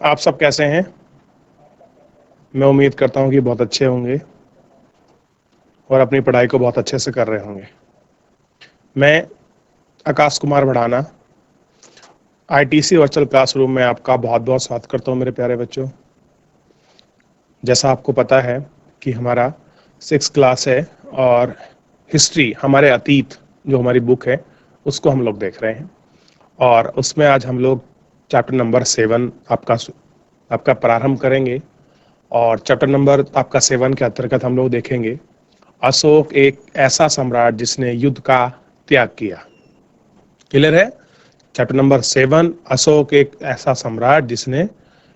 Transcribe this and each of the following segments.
आप सब कैसे हैं? मैं उम्मीद करता हूँ कि बहुत अच्छे होंगे और अपनी पढ़ाई को बहुत अच्छे से कर रहे होंगे। मैं Akash Kumar Bhadana ITC virtual classroom में आपका बहुत बहुत स्वागत करता हूँ मेरे प्यारे बच्चों। जैसा आपको पता है कि हमारा 6th क्लास है और हिस्ट्री हमारे अतीत जो हमारी बुक है उसको हम लोग देख रहे हैं और उसमें आज हम लोग चैप्टर नंबर 7 आपका प्रारंभ करेंगे और चैप्टर नंबर आपका 7 के अंतर्गत हम लोग देखेंगे अशोक एक ऐसा सम्राट जिसने युद्ध का त्याग किया। क्लियर है? चैप्टर नंबर 7 अशोक एक ऐसा सम्राट जिसने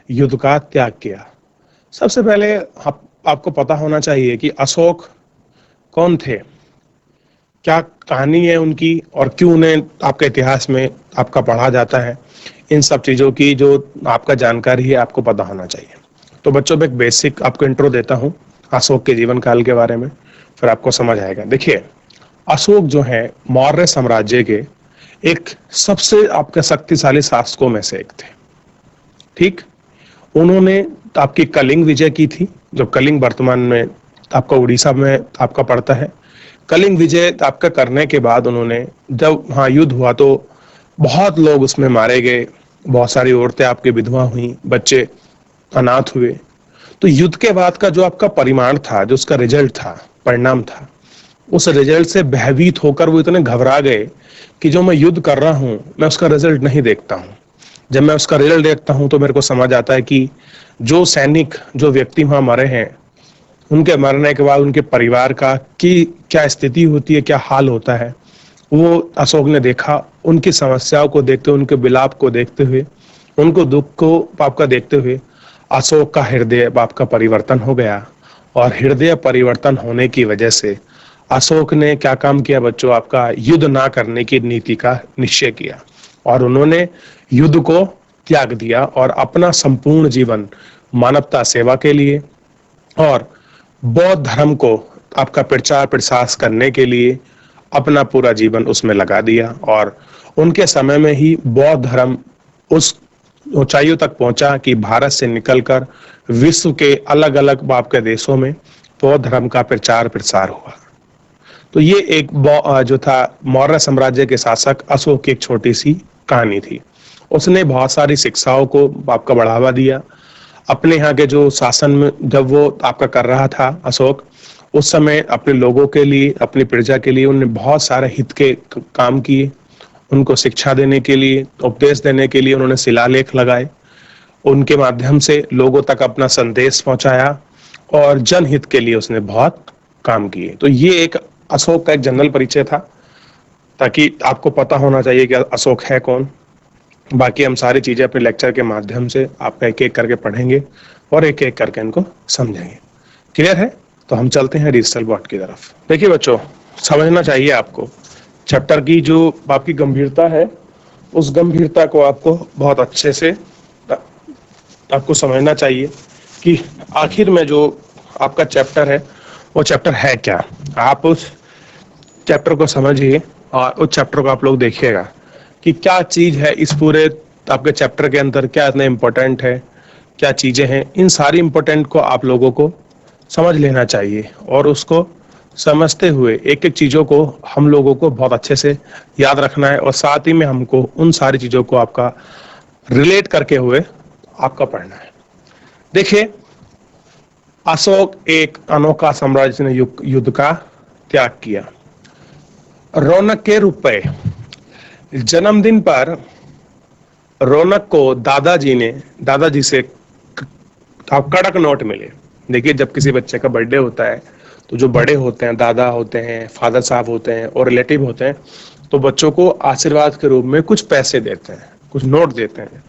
युद्ध का त्याग किया। सबसे पहले आपको पता होना चाहिए कि अशोक कौन थे, क्या कहानी है उनकी और क्यों उन्हें आपके इतिहास में आपका पढ़ा जाता है। इन सब चीज़ों की जो आपका जानकारी है आपको पता होना चाहिए। तो बच्चों मैं एक बेसिक आपको इंट्रो देता हूँ अशोक के जीवन काल के बारे में, फिर आपको समझ आएगा। देखिए, अशोक जो है मौर्य साम्राज्य के एक सबसे आपके शक्तिशाली शासकों में से एक थे। ठीक, उन्होंने आपकी कलिंग विजय की थी, जो कलिंग वर्तमान में आपका उड़ीसा में आपका पड़ता है। कलिंग विजय आपका करने के बाद उन्होंने जब वहाँ युद्ध हुआ तो बहुत लोग उसमें मारे गए, बहुत सारी औरतें आपकी विधवा हुई, बच्चे अनाथ हुए। तो युद्ध के बाद का जो आपका परिमाण था, जो उसका रिजल्ट था, परिणाम था, उस रिजल्ट से भयभीत होकर वो इतने घबरा गए कि जो मैं युद्ध कर रहा हूं मैं उसका रिजल्ट नहीं देखता हूं। जब मैं उसका रिजल्ट देखता हूं तो मेरे को समझ आता है कि जो सैनिक, जो व्यक्ति वहां मरे हैं, उनके मरने के बाद उनके परिवार का की क्या स्थिति होती है, क्या हाल होता है, वो अशोक ने देखा। उनकी समस्याओं को देखते हुए, उनके विलाप को देखते हुए, उनको दुख को आपका देखते हुए अशोक का हृदय आपका परिवर्तन हो गया। और हृदय परिवर्तन होने की वजह से अशोक ने क्या काम किया बच्चों, आपका युद्ध ना करने की नीति का निश्चय किया और उन्होंने युद्ध को त्याग दिया और अपना संपूर्ण जीवन मानवता सेवा के लिए और बौद्ध धर्म को आपका प्रचार प्रसार करने के लिए अपना पूरा जीवन उसमें लगा दिया। और उनके समय में ही बौद्ध धर्म उस ऊंचाइयों तक पहुंचा कि भारत से निकलकर विश्व के अलग अलग आपके देशों में बौद्ध धर्म का प्रचार प्रसार हुआ। तो ये एक जो था मौर्य साम्राज्य के शासक अशोक की एक छोटी सी कहानी थी। उसने बहुत सारी शिक्षाओं को आपका बढ़ावा दिया। अपने यहाँ के जो शासन में जब वो आपका कर रहा था अशोक, उस समय अपने लोगों के लिए, अपनी प्रजा के लिए उन्होंने बहुत सारे हित के काम किए। उनको शिक्षा देने के लिए, उपदेश देने के लिए उन्होंने शिलालेख लगाए, उनके माध्यम से लोगों तक अपना संदेश पहुंचाया और जनहित के लिए उसने बहुत काम किए। तो ये एक अशोक का एक जनरल परिचय था, ताकि आपको पता होना चाहिए कि अशोक है कौन। बाकी हम सारी चीजें अपने लेक्चर के माध्यम से आप एक एक करके पढ़ेंगे और एक एक करके इनको समझेंगे। क्लियर है? तो हम चलते हैं डिजिटल बोर्ड की तरफ। देखिए बच्चों, समझना चाहिए आपको चैप्टर की जो आपकी गंभीरता है, उस गंभीरता को आपको बहुत अच्छे से आपको समझना चाहिए कि आखिर में जो आपका चैप्टर है वो चैप्टर है क्या। आप उस चैप्टर को समझिए और उस चैप्टर को आप लोग देखिएगा कि क्या चीज है इस पूरे आपके चैप्टर के अंदर, क्या इतना इम्पोर्टेंट है, क्या चीजें हैं। इन सारी इम्पोर्टेंट को आप लोगों को समझ लेना चाहिए और उसको समझते हुए एक एक चीजों को हम लोगों को बहुत अच्छे से याद रखना है और साथ ही में हमको उन सारी चीजों को आपका रिलेट करके हुए आपका पढ़ना है। देखिए, अशोक एक अनोखा साम्राज्य ने युद्ध का त्याग किया। रौनक के रुपए, जन्मदिन पर रौनक को दादाजी से कड़क नोट मिले। देखिए, जब किसी बच्चे का बर्थडे होता है तो जो बड़े होते हैं, दादा होते हैं, फादर साहब होते हैं और रिलेटिव होते हैं, तो बच्चों को आशीर्वाद के रूप में कुछ पैसे देते हैं, कुछ नोट देते हैं।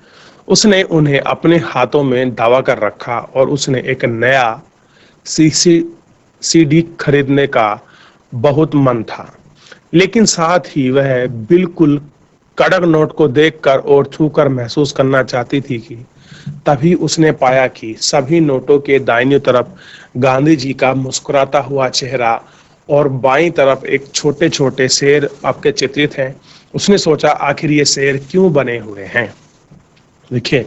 उसने उन्हें अपने हाथों में दावा कर रखा और उसने एक नया सीडी खरीदने का बहुत मन था, लेकिन साथ ही वह बिल्कुल कड़क नोट को देखकर और छूकर महसूस करना चाहती थी कि तभी उसने पाया कि सभी नोटों के दाहिनी तरफ गांधी जी का मुस्कुराता हुआ चेहरा और बाईं तरफ एक छोटे छोटे शेर आपके चित्रित हैं। उसने सोचा आखिर ये शेर क्यों बने हुए हैं। देखिए,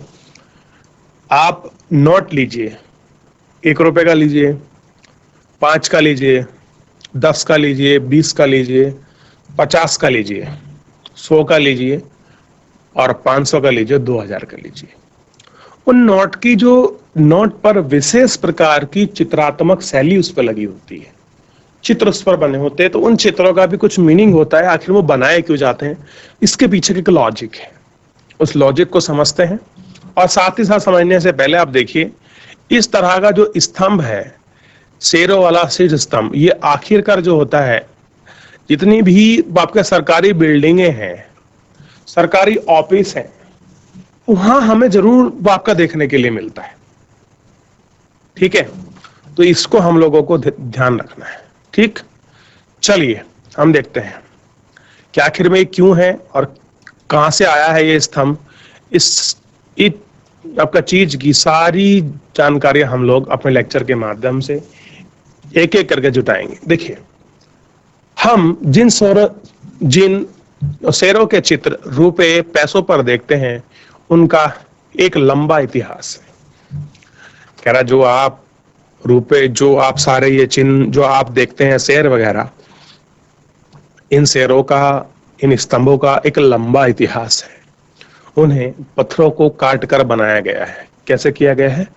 आप नोट लीजिए, 1 रुपए का लीजिए, 5 का लीजिए, 10 का लीजिए, 20 का लीजिए, 50 का लीजिए, 100 का लीजिए और 500 का लीजिए, 2000 का लीजिए। उन नोट की जो नोट पर विशेष प्रकार की चित्रात्मक शैली उस पर लगी होती है, चित्र उस पर बने होते हैं, तो उन चित्रों का भी कुछ मीनिंग होता है, आखिर वो बनाए क्यों जाते हैं, इसके पीछे एक लॉजिक है। उस लॉजिक को समझते हैं और साथ ही साथ समझने से पहले आप देखिए, इस तरह का जो स्तंभ है, शेरों वाला शीर्ष स्तंभ, ये आखिरकार जो होता है, जितनी भी आपके सरकारी बिल्डिंगे हैं, सरकारी ऑफिस हैं, वहां हमें जरूर आपका देखने के लिए मिलता है। ठीक है, तो इसको हम लोगों को ध्यान रखना है। ठीक, चलिए हम देखते हैं कि आखिर में क्यों है और कहां से आया है ये स्तंभ। इस आपका चीज की सारी जानकारी हम लोग अपने लेक्चर के माध्यम से एक एक करके जुटाएंगे। देखिए, हम जिन शेरों के चित्र रुपए पैसों पर देखते हैं, उनका एक लंबा इतिहास है। कह रहा, जो आप रुपए, जो आप सारे ये चिन्ह जो आप देखते हैं, शेर वगैरह, इन शेरों का, इन स्तंभों का एक लंबा इतिहास है। उन्हें पत्थरों को काट कर बनाया गया है। कैसे किया गया है?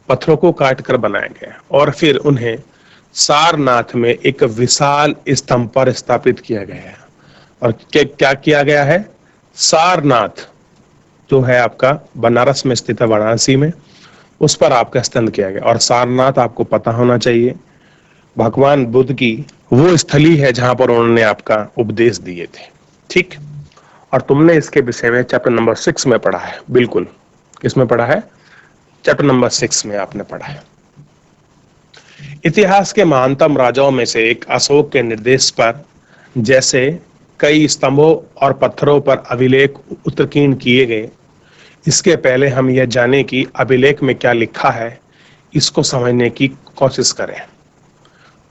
पत्थरों को काट कर बनाया गया है और फिर उन्हें सारनाथ में एक विशाल स्तंभ पर स्थापित किया गया है। और क्या किया गया है? सारनाथ जो है आपका बनारस में स्थित है, वाराणसी में, उस पर आपका स्तंभ किया गया। और सारनाथ आपको पता होना चाहिए, भगवान बुद्ध की वो स्थली है जहां पर उन्होंने आपका उपदेश दिए थे। ठीक, और तुमने इसके विषय में चैप्टर नंबर 6 में पढ़ा है। बिल्कुल, किसमें पढ़ा है? चैप्टर नंबर 6 में आपने पढ़ा है। इतिहास के महानतम राजाओं में से एक अशोक के निर्देश पर जैसे कई स्तंभों और पत्थरों पर अभिलेख उत्कीर्ण किए गए, इसके पहले हम यह जाने कि अभिलेख में क्या लिखा है, इसको समझने की कोशिश करें।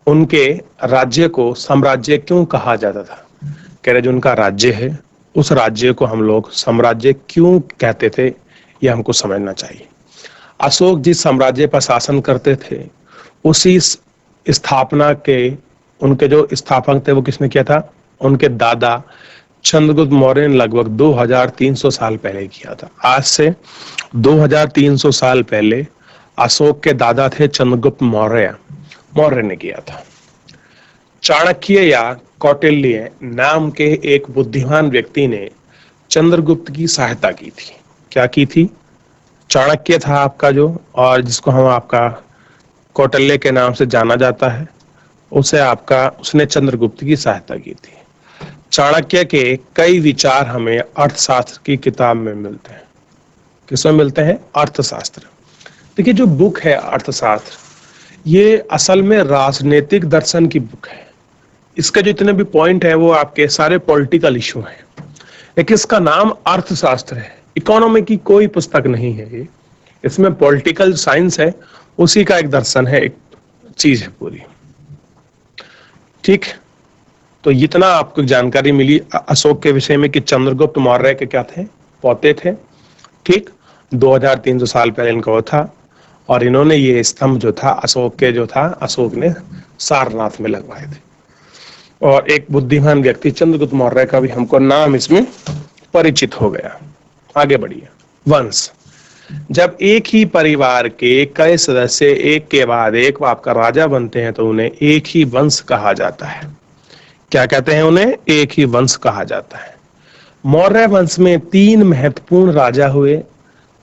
उनके राज्य को साम्राज्य क्यों कहा जाता था? कह रहे, जो उनका राज्य है, उस राज्य को हम लोग साम्राज्य क्यों कहते थे, यह हमको समझना चाहिए। अशोक जिस साम्राज्य पर शासन करते थे, उसी स्थापना के, उनके जो स्थापक थे वो किसने किया था? उनके दादा चंद्रगुप्त मौर्य ने लगभग 2300 साल पहले किया था। आज से 2300 साल पहले अशोक के दादा थे चंद्रगुप्त मौर्य ने किया था। चाणक्य या कौटिल्य नाम के एक बुद्धिमान व्यक्ति ने चंद्रगुप्त की सहायता की थी। क्या की थी? चाणक्य था आपका जो, और जिसको हम आपका कौटिल्य के नाम से जाना जाता है, उसने चंद्रगुप्त की सहायता की थी। चाणक्य के कई विचार हमें अर्थशास्त्र की किताब में मिलते हैं। किसमें मिलते हैं? अर्थशास्त्र। देखिए, जो बुक है अर्थशास्त्र, ये असल में राजनीतिक दर्शन की बुक है। इसके जितने भी पॉइंट है वो आपके सारे पॉलिटिकल इशू हैं, लेकिन इसका नाम अर्थशास्त्र है। इकोनॉमी की कोई पुस्तक नहीं है ये, इसमें पॉलिटिकल साइंस है, उसी का एक दर्शन है, एक चीज है पूरी। ठीक, तो इतना आपको जानकारी मिली अशोक के विषय में कि चंद्रगुप्त मौर्य के क्या थे? पोते थे। ठीक, 2300 साल पहले इनका वो था, और इन्होंने ये स्तंभ जो था अशोक के जो था, अशोक ने सारनाथ में लगवाए थे। और एक बुद्धिमान व्यक्ति चंद्रगुप्त मौर्य का भी हमको नाम इसमें परिचित हो गया। आगे बढ़िए। वंश, जब एक ही परिवार के कई सदस्य एक के बाद एक आपका राजा बनते हैं तो उन्हें एक ही वंश कहा जाता है। क्या कहते हैं? उन्हें एक ही वंश कहा जाता है। मौर्य वंश में 3 महत्वपूर्ण राजा हुए,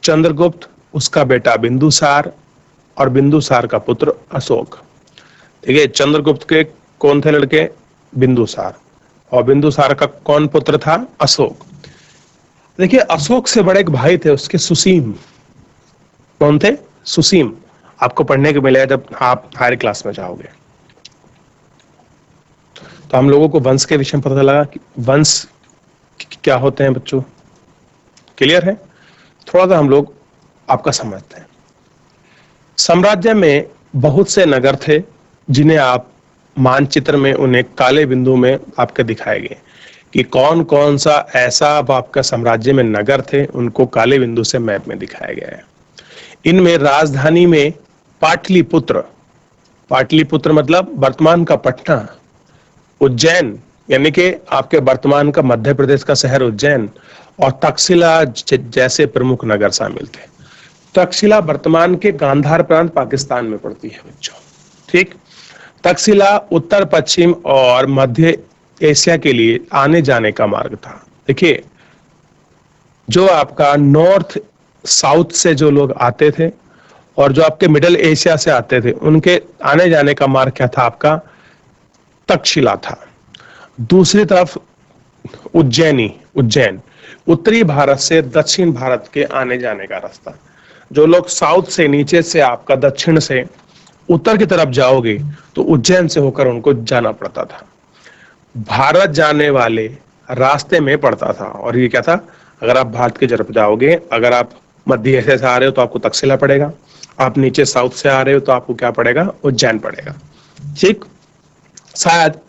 चंद्रगुप्त, उसका बेटा बिंदुसार और बिंदुसार का पुत्र अशोक। ठीक है, चंद्रगुप्त के कौन थे लड़के? बिंदुसार। और बिंदुसार का कौन पुत्र था? अशोक। देखिए, अशोक से बड़े एक भाई थे उसके, सुसीम। कौन थे? सुसीम। आपको पढ़ने को मिलेगा जब आप हायर क्लास में जाओगे। तो हम लोगों को वंश के विषय में पता लगा कि वंश क्या होते हैं बच्चों। क्लियर है? थोड़ा सा हम लोग आपका समझते हैं। साम्राज्य में बहुत से नगर थे जिन्हें आप मानचित्र में उन्हें काले बिंदु में आपके दिखाए गए कि कौन कौन सा ऐसा आपका साम्राज्य में नगर थे, उनको काले बिंदु से मैप में दिखाया गया है। इनमें राजधानी में पाटलिपुत्र, पाटलिपुत्र मतलब वर्तमान का पटना, उज्जैन यानी कि आपके वर्तमान का मध्य प्रदेश का शहर उज्जैन, और तक्षशिला जैसे प्रमुख नगर शामिल थे। तक्षशिला वर्तमान के गांधार प्रांत पाकिस्तान में पड़ती है बच्चों। ठीक, तक्षशिला उत्तर पश्चिम और मध्य एशिया के लिए आने जाने का मार्ग था। देखिए, जो आपका नॉर्थ साउथ से जो लोग आते थे और जो आपके मिडिल एशिया से आते थे, उनके आने जाने का मार्ग क्या था? आपका तक्षशिला था। दूसरी तरफ उज्जैन उत्तरी भारत से दक्षिण भारत के आने जाने का रास्ता। जो लोग साउथ से, नीचे से आपका दक्षिण से उत्तर की तरफ जाओगे तो उज्जैन से होकर उनको जाना पड़ता था। भारत जाने वाले रास्ते में पड़ता था, और ये क्या था? अगर आप भारत की तरफ जाओगे, अगर आप मध्य एशिया से आ रहे हो तो आपको तक्षशिला पड़ेगा, आप नीचे साउथ से आ रहे हो तो आपको क्या पड़ेगा? उज्जैन पड़ेगा। ठीक, शायद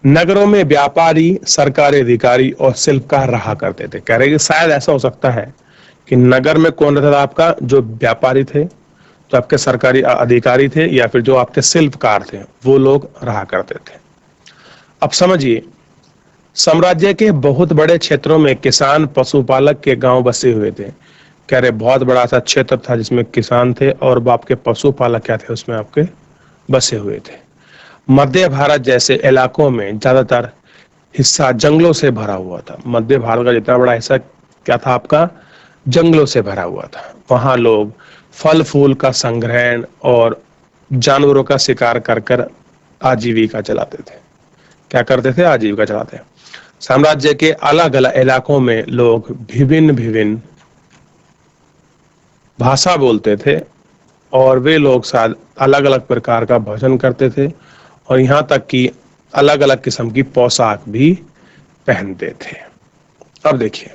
नगरों में व्यापारी, सरकारी अधिकारी और शिल्पकार रहा करते थे। कह रहे कि शायद ऐसा हो सकता है कि नगर में कौन रहता था? आपका जो व्यापारी थे, जो आपके सरकारी अधिकारी थे, या फिर जो आपके शिल्पकार थे, वो लोग रहा करते थे। अब समझिए, साम्राज्य के बहुत बड़े क्षेत्रों में किसान, पशुपालक के गांव बसे हुए थे। कह रहे बहुत बड़ा सा क्षेत्र था जिसमें किसान थे और आपके पशुपालक क्या थे? उसमें आपके बसे हुए थे। मध्य भारत जैसे इलाकों में ज्यादातर हिस्सा जंगलों से भरा हुआ था। मध्य भारत का जितना बड़ा हिस्सा क्या था? आपका जंगलों से भरा हुआ था। वहां लोग फल फूल का संग्रहण और जानवरों का शिकार कर कर आजीविका चलाते थे। क्या करते थे? आजीविका चलाते। साम्राज्य के अलग अलग इलाकों में लोग विभिन्न विभिन्न भाषा बोलते थे और वे लोग शायद अलग अलग प्रकार का भोजन करते थे, और यहां तक कि अलग अलग किस्म की पोशाक भी पहनते थे। अब देखिए,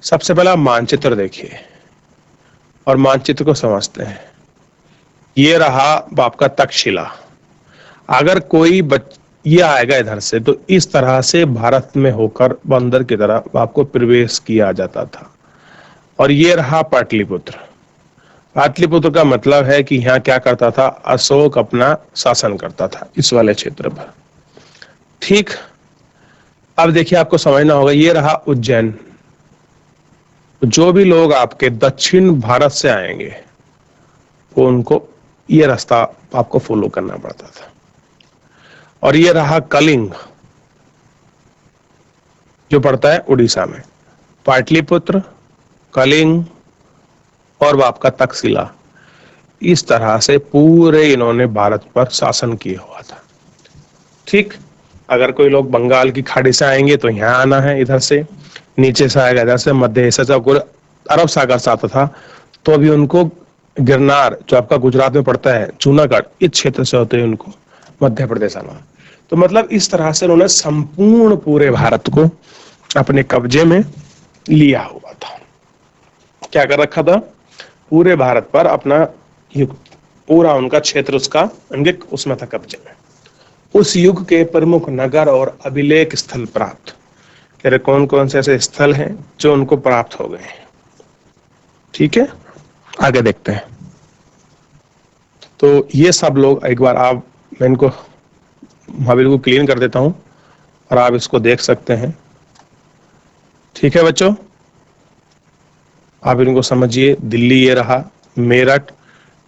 सबसे पहला मानचित्र देखिए और मानचित्र को समझते हैं। ये रहा आपका तक्षशिला। अगर कोई ये आएगा इधर से तो इस तरह से भारत में होकर बंदर की तरह आपको प्रवेश किया जाता था। और ये रहा पाटलिपुत्र। पाटलिपुत्र का मतलब है कि यहाँ क्या करता था? अशोक अपना शासन करता था इस वाले क्षेत्र पर। ठीक, अब देखिए, आपको समझना होगा, ये रहा उज्जैन। जो भी लोग आपके दक्षिण भारत से आएंगे वो उनको ये रास्ता आपको फॉलो करना पड़ता था। और ये रहा कलिंग, जो पड़ता है उड़ीसा में। पाटलिपुत्र, कलिंग और आपका तक्षशिला, इस तरह से पूरे इन्होंने भारत पर शासन किया हुआ था। ठीक, अगर कोई लोग बंगाल की खाड़ी से आएंगे तो यहाँ आना है, इधर से नीचे से आएगा, इधर से मध्य एशिया से अरब सागर से आता था तो अभी उनको गिरनार, जो आपका गुजरात में पड़ता है, जूनागढ़, इस क्षेत्र से होते हुए उनको मध्य प्रदेश आना। तो मतलब इस तरह से उन्होंने संपूर्ण पूरे भारत को अपने कब्जे में लिया हुआ था। क्या कर रखा था? पूरे भारत पर अपना युग, पूरा उनका क्षेत्र उसका उनके उसमें था, कब्जे में। उस युग के प्रमुख नगर और अभिलेख स्थल प्राप्त। कह रहे कौन कौन से ऐसे स्थल हैं जो उनको प्राप्त हो गए? ठीक है, आगे देखते हैं। तो ये सब लोग एक बार मैं इनको बिल्कुल क्लीन कर देता हूं और आप इसको देख सकते हैं। ठीक है बच्चों, आप इनको समझिए। दिल्ली ये रहा, मेरठ,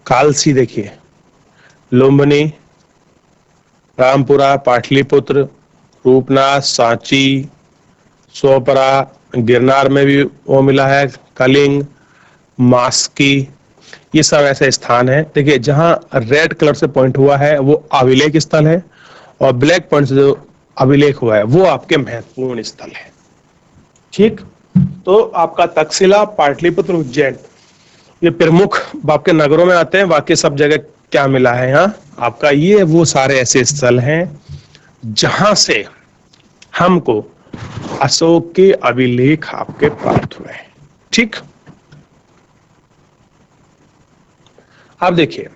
कालसी देखिए, लुम्बिनी, रामपुरा, पाटलिपुत्र, रूपनाथ, सांची, सोपरा, गिरनार में भी वो मिला है, कलिंग, मास्की, ये सब ऐसे स्थान है। देखिए, जहां रेड कलर से पॉइंट हुआ है वो अभिलेख स्थल है, और ब्लैक पॉइंट से जो अभिलेख हुआ है वो आपके महत्वपूर्ण स्थल है। ठीक, तो आपका तक्षशिला, पाटलिपुत्र, उज्जैन, ये प्रमुख आपके नगरों में आते हैं। बाकी सब जगह क्या मिला है यहाँ आपका? ये वो सारे ऐसे स्थल हैं जहां से हमको अशोक के अभिलेख आपके प्राप्त हुए हैं। ठीक, अब देखिए,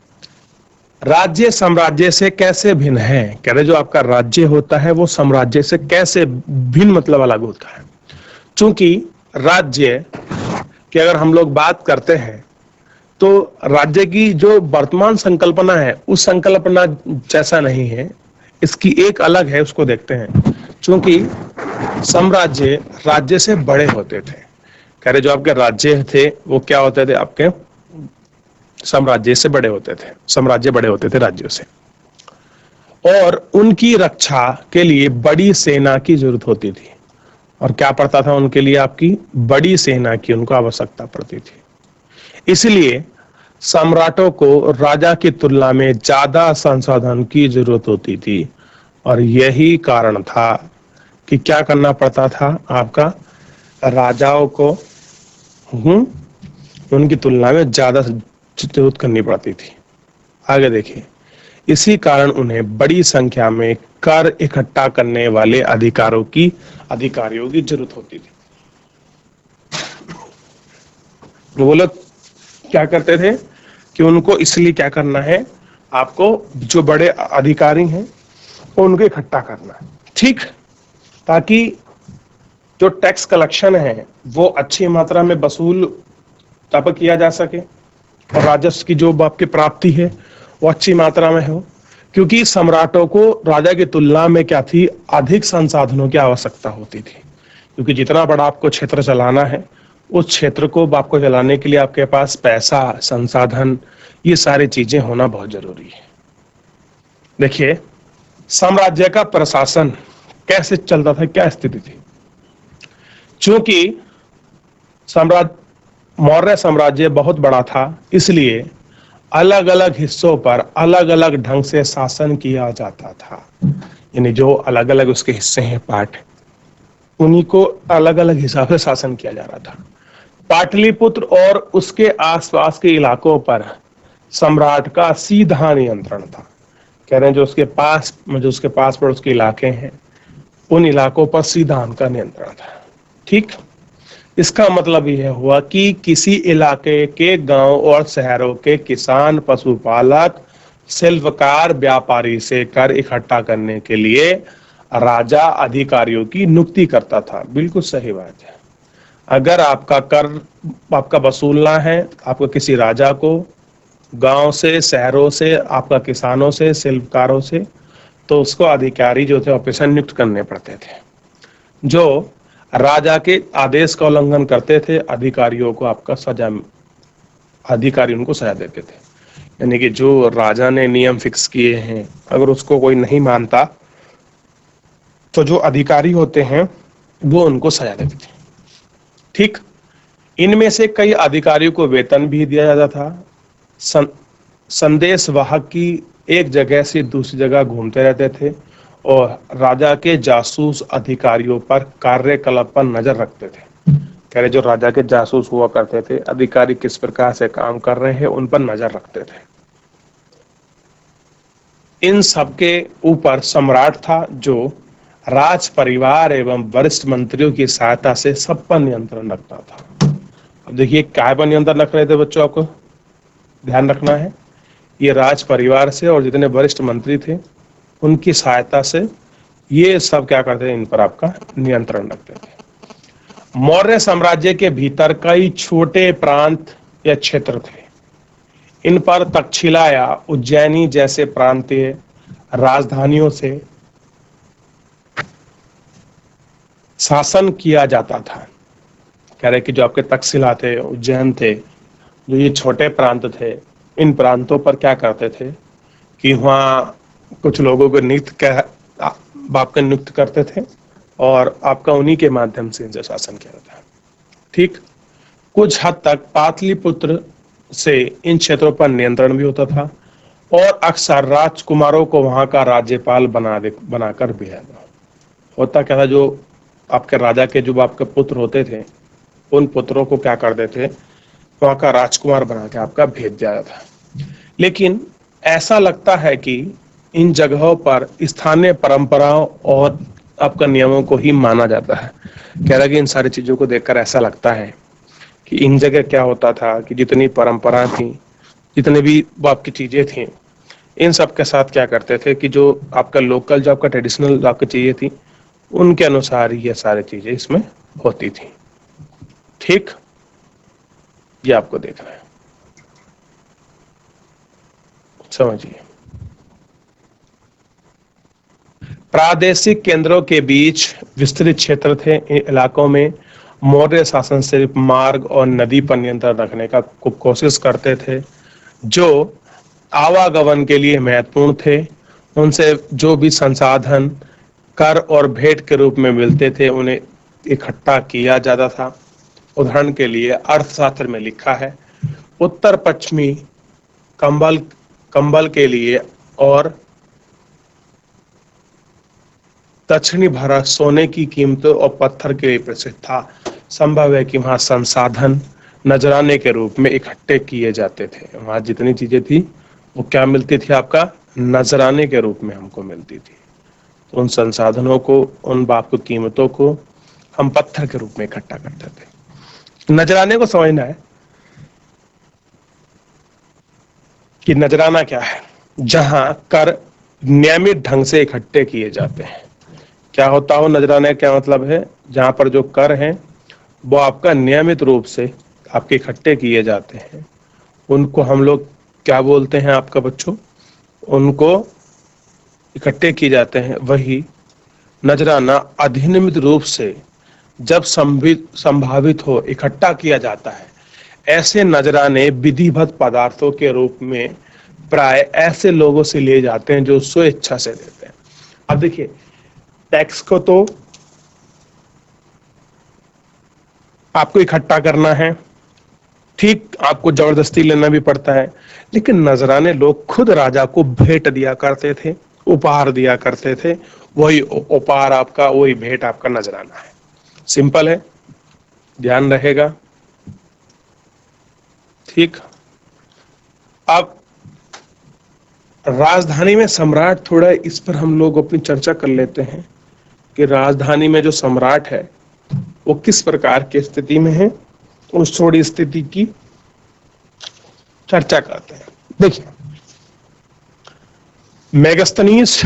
राज्य साम्राज्य से कैसे भिन्न है। कह रहे जो आपका राज्य होता है वो साम्राज्य से कैसे भिन्न, मतलब अलग होता है। चूंकि राज्य की अगर हम लोग बात करते हैं तो राज्य की जो वर्तमान संकल्पना है उस संकल्पना जैसा नहीं है, इसकी एक अलग है, उसको देखते हैं। क्योंकि साम्राज्य राज्य से बड़े होते थे। कह रहे जो आपके राज्य थे वो क्या होते थे, आपके साम्राज्य से बड़े होते थे, साम्राज्य बड़े होते थे राज्यों से, और उनकी रक्षा के लिए बड़ी सेना की जरूरत होती थी। और क्या पड़ता था उनके लिए, आपकी बड़ी सेना की उनको आवश्यकता पड़ती थी। इसलिए सम्राटों को राजा की तुलना में ज्यादा संसाधन की जरूरत होती थी, और यही कारण था कि क्या करना पड़ता था आपका, राजाओं को उनकी तुलना में ज्यादा जरूरत करनी पड़ती थी। आगे देखिए, इसी कारण उन्हें बड़ी संख्या में कर इकट्ठा करने वाले अधिकारियों की जरूरत होती थी। वो लोग क्या करते थे कि उनको इसलिए क्या करना है, आपको जो बड़े अधिकारी हैं उनको इकट्ठा करना है, ठीक, ताकि जो टैक्स कलेक्शन है वो अच्छी मात्रा में वसूल तब किया जा सके, और राजस्व की जो आपकी प्राप्ति है वो अच्छी मात्रा में हो। क्योंकि सम्राटों को राजा की तुलना में क्या थी, अधिक संसाधनों की आवश्यकता होती थी। क्योंकि जितना बड़ा आपको क्षेत्र चलाना है, उस क्षेत्र को आपको चलाने के लिए आपके पास पैसा, संसाधन, ये सारी चीजें होना बहुत जरूरी है। देखिए, साम्राज्य का प्रशासन कैसे चलता था, क्या स्थिति थी। चूंकि मौर्य साम्राज्य बहुत बड़ा था, इसलिए अलग अलग हिस्सों पर अलग अलग ढंग से शासन किया जाता था। यानी जो अलग अलग उसके हिस्से हैं, पार्ट, उन्हीं को अलग अलग हिसाब से शासन किया जा रहा था। पाटलिपुत्र और उसके आसपास के इलाकों पर सम्राट का सीधा नियंत्रण था। कह रहे हैं जो उसके पास पर उसके इलाके हैं, उन इलाकों पर सीधा उनका नियंत्रण था, ठीक। इसका मतलब यह हुआ कि किसी इलाके के गांव और शहरों के किसान, पशुपालक, शिल्पकार, व्यापारी से कर इकट्ठा करने के लिए राजा अधिकारियों की नियुक्ति करता था। बिल्कुल सही बात है। अगर आपका वसूलना है, आपको किसी राजा को गांव से, शहरों से, आपका किसानों से, शिल्पकारों से, तो उसको अधिकारी जो थे ऑफिसर नियुक्त करने पड़ते थे, जो राजा के आदेश का उल्लंघन करते थे। अधिकारी उनको सजा देते थे। यानी कि जो राजा ने नियम फिक्स किए हैं, अगर उसको कोई नहीं मानता तो जो अधिकारी होते हैं वो उनको सजा देते थे, ठीक। इनमें से कई अधिकारियों को वेतन भी दिया जाता था। संदेश वाहक की एक जगह से दूसरी जगह घूमते रहते थे और राजा के जासूस अधिकारियों पर कार्यकलाप पर नजर रखते थे। कह रहे जो राजा के जासूस हुआ करते थे, अधिकारी किस प्रकार से काम कर रहे हैं उन पर नजर रखते थे। इन सबके ऊपर सम्राट था, जो राज परिवार एवं वरिष्ठ मंत्रियों की सहायता से सब पर नियंत्रण रखता था। अब देखिए क्या पर नियंत्रण रख रहे थे बच्चों, आपको ध्यान रखना है। ये राज परिवार से और जितने वरिष्ठ मंत्री थे उनकी सहायता से ये सब क्या करते थे, इन पर आपका नियंत्रण रखते थे। मौर्य साम्राज्य के भीतर कई छोटे प्रांत या क्षेत्र थे। इन पर तक्षशिला या उज्जैनी जैसे प्रांतीय राजधानियों से शासन किया जाता था। कह रहे कि जो आपके तक्षशिला थे, उज्जैन थे, जो ये छोटे प्रांत थे, इन प्रांतों पर क्या करते थे कि वहाँ कुछ लोगों को नियुक्त करते थे और आपका उन्हीं के माध्यम से इनसे शासन किया जाता है, ठीक। कुछ हद तक पाटलिपुत्र से इन क्षेत्रों पर नियंत्रण भी होता था और अक्सर राजकुमारों को वहां का राज्यपाल बनाकर भी होता क्या था, जो आपके राजा के जो आपके पुत्र होते थे, उन पुत्रों को क्या कर देते, वहां का राजकुमार बना के आपका भेज दिया जाता। लेकिन ऐसा लगता है कि इन जगहों पर स्थानीय परंपराओं और आपका नियमों को ही माना जाता है। कह रहा कि इन सारी चीजों को देखकर ऐसा लगता है कि इन जगह क्या होता था कि जितनी परंपरा थी, जितने भी वो आपकी चीजें थी, इन सब के साथ क्या करते थे कि जो आपका लोकल, जो आपका ट्रेडिशनल आपकी चीजें थी, उनके अनुसार ही ये सारी चीजें इसमें होती थी, ठीक। ये आपको देखना है। समझिए, प्रादेशिक केंद्रों के बीच विस्तृत क्षेत्र थे। इन इलाकों में मौर्य शासन सिर्फ मार्ग और नदी पर नियंत्रण रखने का कोशिश करते थे, जो आवागमन के लिए महत्वपूर्ण थे। उनसे जो भी संसाधन कर और भेंट के रूप में मिलते थे, उन्हें इकट्ठा किया जाता था। उदाहरण के लिए अर्थशास्त्र में लिखा है, उत्तर पश्चिमी कंबल कंबल के लिए और दक्षिणी भारत सोने की कीमतों और पत्थर के लिए प्रसिद्ध था। संभव है कि वहां संसाधन नजराने के रूप में इकट्ठे किए जाते थे। वहां जितनी चीजें थी वो क्या मिलती थी, आपका नजराने के रूप में हमको मिलती थी। तो उन संसाधनों को, उन बाप की कीमतों को हम पत्थर के रूप में इकट्ठा करते थे। नजराने को समझना है कि नजराना क्या है। जहां कर नियमित ढंग से इकट्ठे किए जाते हैं। क्या होता हो नजराने, क्या मतलब है, जहां पर जो कर हैं वो आपका नियमित रूप से आपके इकट्ठे किए जाते हैं, उनको हम लोग क्या बोलते हैं आपका बच्चों, उनको इकट्ठे किए जाते हैं। वही नजराना अधिनियमित रूप से जब संभावित हो इकट्ठा किया जाता है। ऐसे नजराने विधिवत पदार्थों के रूप में प्राय ऐसे लोगों से लिए जाते हैं जो स्वेच्छा से देते हैं। अब देखिए, टैक्स को तो आपको इकट्ठा करना है, ठीक, आपको जबरदस्ती लेना भी पड़ता है, लेकिन नजराने लोग खुद राजा को भेंट दिया करते थे, उपहार दिया करते थे। वही उपहार आपका, वही भेंट आपका नजराना है। सिंपल है, ध्यान रहेगा। ठीक, अब राजधानी में सम्राट, थोड़ा इस पर हम लोग अपनी चर्चा कर लेते हैं कि राजधानी में जो सम्राट है वो किस प्रकार की स्थिति में है, उस थोड़ी स्थिति की चर्चा करते हैं। देखिए, मेगस्थनीज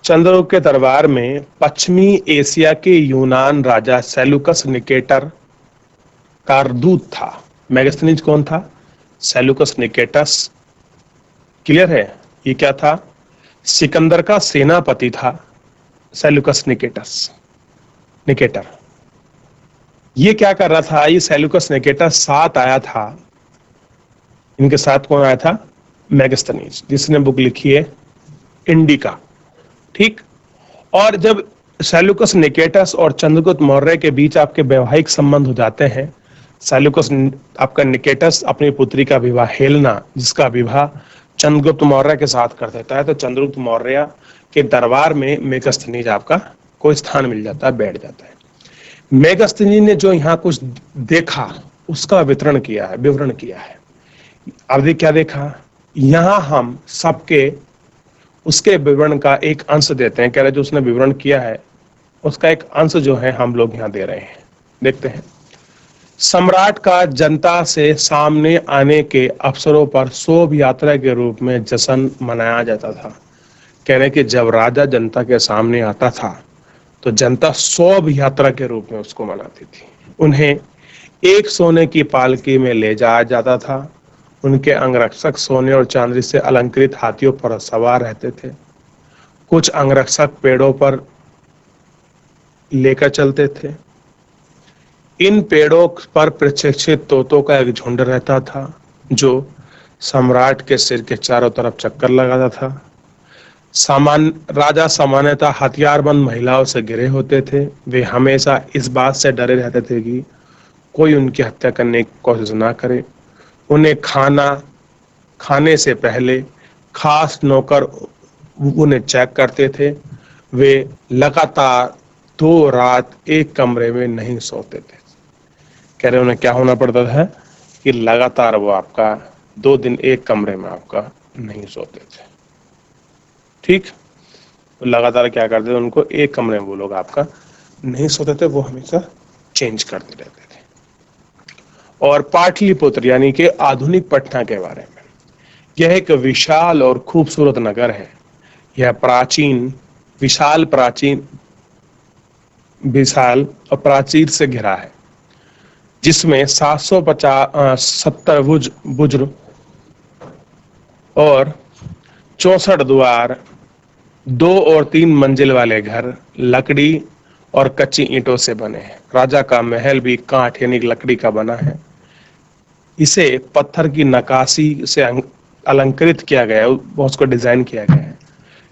चंद्रगुप्त के दरबार में पश्चिमी एशिया के यूनान राजा सेलुकस निकेटर का दूत था। मेगस्थनीज कौन था? सेलुकस निकेटस। क्लियर है? ये क्या था? सिकंदर का सेनापति था सेलुकस निकेटर। ये क्या कर रहा था? ये सेलुकस निकेटर साथ आया था। इनके साथ कौन आया था? मेगस्थनीज, जिसने बुक लिखी है इंडिका। ठीक, और जब सेलुकस निकेटस और चंद्रगुप्त मौर्य के बीच आपके वैवाहिक संबंध हो जाते हैं, सेलुकस आपका निकेटस अपनी पुत्री का विवाह, हेलेना, जिसका विवाह चंद्रगुप्त मौर्य के साथ कर देता है, तो चंद्रगुप्त मौर्य के दरबार में मेगस्थनीज आपका कोई स्थान मिल जाता है, बैठ जाता है। मेगस्थनीज ने जो यहाँ कुछ देखा उसका विवरण किया है। अब क्या देखा? यहां हम सबके उसके विवरण का एक अंश देते हैं। कह रहे जो उसने विवरण किया है उसका एक अंश जो है हम लोग यहां दे रहे हैं। देखते हैं। सम्राट का जनता से सामने आने के अवसरों पर शोभ यात्रा के रूप में जश्न मनाया जाता था। कह रहे कि जब राजा जनता के सामने आता था तो जनता शोभ यात्रा के रूप में उसको मनाती थी। उन्हें एक सोने की पालकी में ले जाया जाता था। उनके अंगरक्षक सोने और चांदी से अलंकृत हाथियों पर सवार रहते थे। कुछ अंगरक्षक पेड़ों पर लेकर चलते थे। इन पेड़ों पर प्रशिक्षित तोतों का एक झुंड रहता था जो सम्राट के सिर के चारों तरफ चक्कर लगाता था। राजा सामान्यतः हथियारबंद महिलाओं से घिरे होते थे। वे हमेशा इस बात से डरे रहते थे कि कोई उनकी हत्या करने की कोशिश ना करे। उन्हें खाने से पहले खास नौकर उन्हें चेक करते थे। वे लगातार 2 रात एक कमरे में नहीं सोते थे। कह रहे उन्हें क्या होना पड़ता था कि लगातार वो आपका 2 दिन एक कमरे में आपका नहीं सोते थे। ठीक, लगातार क्या करते थे? उनको एक कमरे में वो लोग आपका नहीं सोते थे, वो हमेशा चेंज करते रहते थे। और पाटलिपुत्र यानी कि आधुनिक पटना के बारे में, यह एक विशाल और खूबसूरत नगर है। यह विशाल और प्राचीर से घिरा है, जिसमें 750 70 बुर्ज और 64 द्वार, 2 और 3 मंजिल वाले घर लकड़ी और कच्ची ईंटों से बने हैं। राजा का महल भी काठ यानी लकड़ी का बना है। इसे पत्थर की नक्काशी से अलंकृत किया गया है, उसको डिजाइन किया गया है।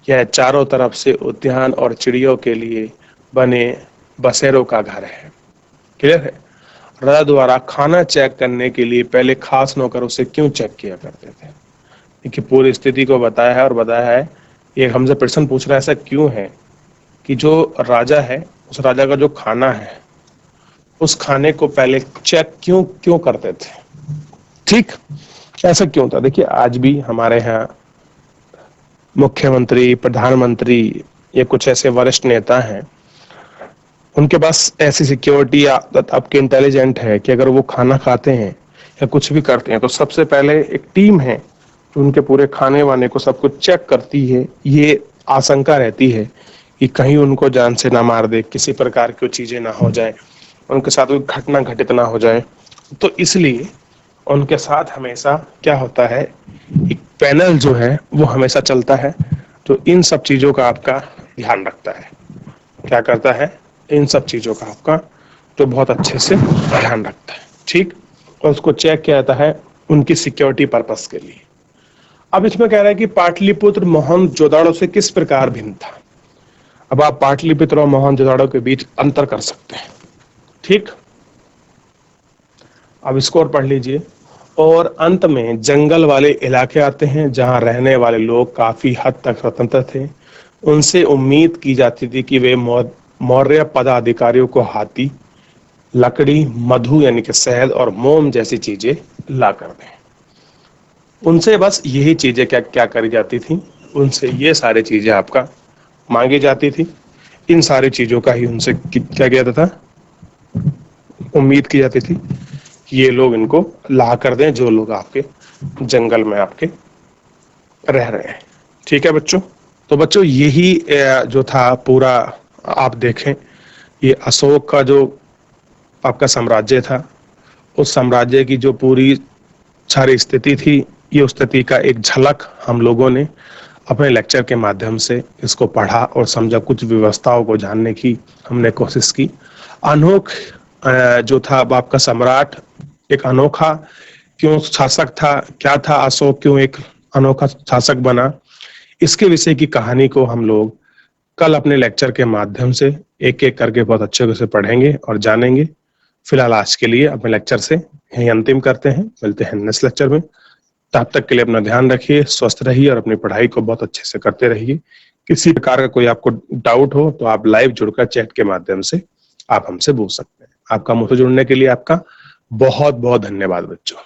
यह चारों तरफ से उद्यान और चिड़ियों के लिए बने बसेरों का घर है। क्लियर है? राजा द्वारा खाना चेक करने के लिए पहले खास नौकर उसे क्यों चेक किया करते थे? देखिए पूरी स्थिति को बताया है और बताया है। ये हमसे प्रश्न पूछ रहा है ऐसा क्यों है कि जो राजा है उस राजा का जो खाना है उस खाने को पहले चेक क्यों क्यों करते थे? ठीक, ऐसा क्यों था? देखिए आज भी हमारे यहाँ मुख्यमंत्री, प्रधानमंत्री या कुछ ऐसे वरिष्ठ नेता हैं, उनके पास ऐसी सिक्योरिटी या आपके इंटेलिजेंट है कि अगर वो खाना खाते हैं या कुछ भी करते हैं तो सबसे पहले एक टीम है जो उनके पूरे खाने वाने को सब कुछ चेक करती है। ये आशंका रहती है कि कहीं उनको जान से ना मार दे, किसी प्रकार की चीजें ना हो जाए, उनके साथ कोई घटना घटित ना हो जाए। तो इसलिए उनके साथ हमेशा क्या होता है, एक पैनल जो है वो हमेशा चलता है जो इन सब चीजों का आपका ध्यान रखता है। क्या करता है? इन सब चीजों का आपका तो बहुत अच्छे से ध्यान रखता है। ठीक, और उसको चेक किया जाता है उनकी सिक्योरिटी पर्पस के लिए। अब इसमें कह रहा है कि पाटलिपुत्र मोहनजोदाड़ो से किस प्रकार भिन्न था। अब आप पाटलिपुत्र और मोहनजोदाड़ो के बीच अंतर कर सकते हैं। ठीक, अब इसको और पढ़ लीजिए। और अंत में जंगल वाले इलाके आते हैं जहां रहने वाले लोग काफी हद तक स्वतंत्र थे। उनसे उम्मीद की जाती थी कि वे मौर्य पदाधिकारियों को हाथी, लकड़ी, मधु यानी कि शहद और मोम जैसी चीजें ला कर दें। उनसे बस यही चीजें क्या क्या करी जाती थी, उनसे ये सारी चीजें आपका मांगी जाती थी। इन सारी चीजों का ही उनसे क्या किया जाता था, उम्मीद की जाती थी कि ये लोग इनको ला कर दें जो लोग आपके जंगल में आपके रह रहे हैं। ठीक है बच्चों, तो बच्चों यही जो था पूरा आप देखें, ये अशोक का जो आपका साम्राज्य था, उस साम्राज्य की जो पूरी सारी स्थिति थी, ये उस स्थिति का एक झलक हम लोगों ने अपने लेक्चर के माध्यम से इसको पढ़ा और समझा। कुछ व्यवस्थाओं को जानने की हमने कोशिश की। अनोख जो था आपका सम्राट, एक अनोखा क्यों शासक था, क्या था अशोक, क्यों एक अनोखा शासक बना, इसके विषय की कहानी को हम लोग कल अपने लेक्चर के माध्यम से एक एक करके बहुत अच्छे से पढ़ेंगे और जानेंगे। फिलहाल आज के लिए अपने लेक्चर से यही अंतिम करते हैं। मिलते हैं नेक्स्ट लेक्चर में। तब तक के लिए अपना ध्यान रखिए, स्वस्थ रहिए और अपनी पढ़ाई को बहुत अच्छे से करते रहिए। किसी प्रकार का कोई आपको डाउट हो तो आप लाइव जुड़कर चैट के माध्यम से आप हमसे पूछ सकते हैं। आपका मुझसे जुड़ने के लिए आपका बहुत बहुत धन्यवाद बच्चों।